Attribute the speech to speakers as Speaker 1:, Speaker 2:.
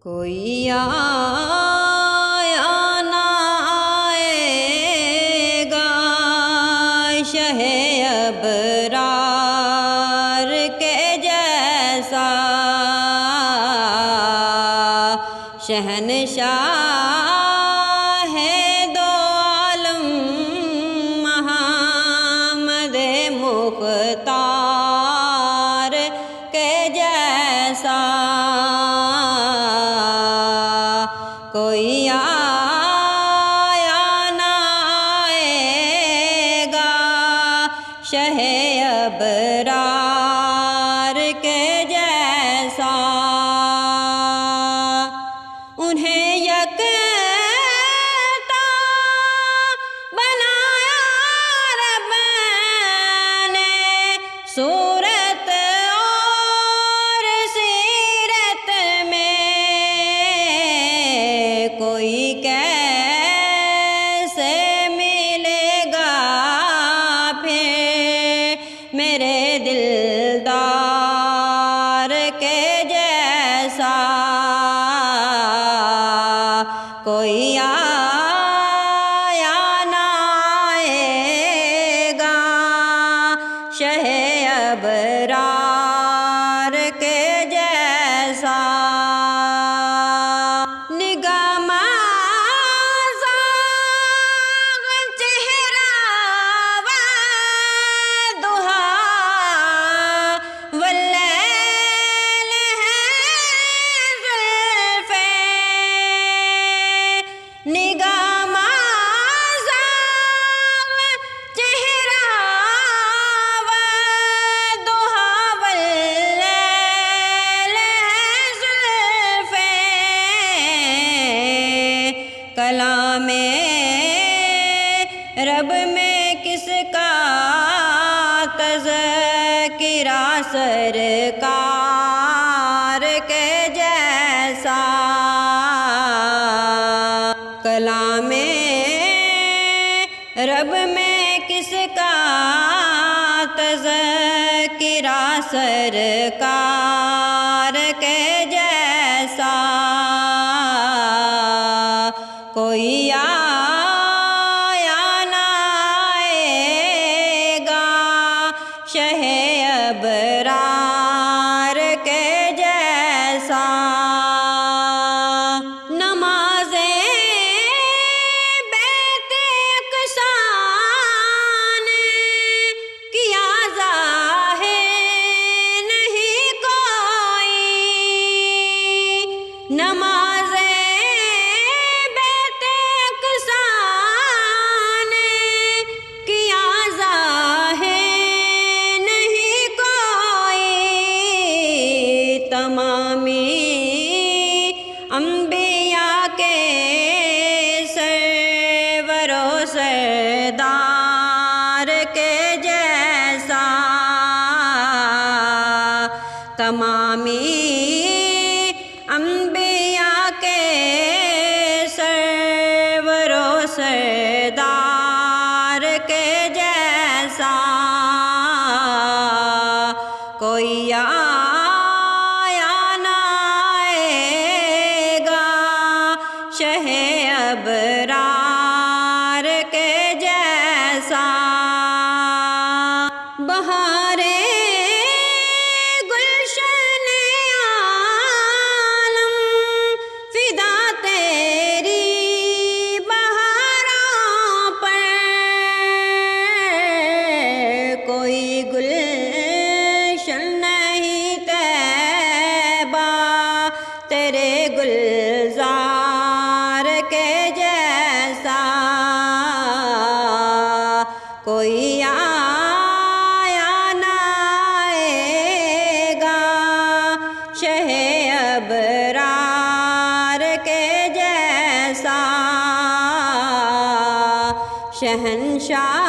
Speaker 1: کوئی آیا نہ آئے گا شہ ابرار کے جیسا، شہنشاہ ہے دو عالم محمد مختار کے جیسا، کوئی آیا نہ آئے گا شہ ابرار کے جیسا، انہیں یکتا بنایا رب نے صورت اور سیرت میں، کوئی کیسے ملے گا پھر میرے دلدار کے جیسا، کوئی آیا نہ آئے گا شہ ابرار کے جیسا، نگاہ مازاغ چہرہ والضحیٰ واللیل ہے زلفیں، نگاہ مازاغ چہرہ والضحیٰ واللیل ہے زلفیں، کلام رب میں کس کا تذکرہ سرکار کے جیسا، کلام رب میں کس کا تذکرہ سرکار کے جیسا، کوئی آیا نہ آئے گا شہ ابرار کے جیسا، نمازیں بیت اقصیٰ نے کیا ظاہر نہیں کوئی، نمازیں بیت اقصیٰ نے کیا ظاہر نہیں کوئی، تمامی انبیاء کے سرور و سردار کے جیسا، تمامی انبیاء کے سرور و سردار کے جیسا، کوئی آیا نہ آئے گا شہ ابرار کے جیسا، بہارے گلشن عالم فدا تیری بہاروں پر، کوئی گلشن نہیں طیبہ تیرے گلزار کے جیسا، کوئی آیا نہ آئے گا شہ ابرار کے جیسا، شہنشاہ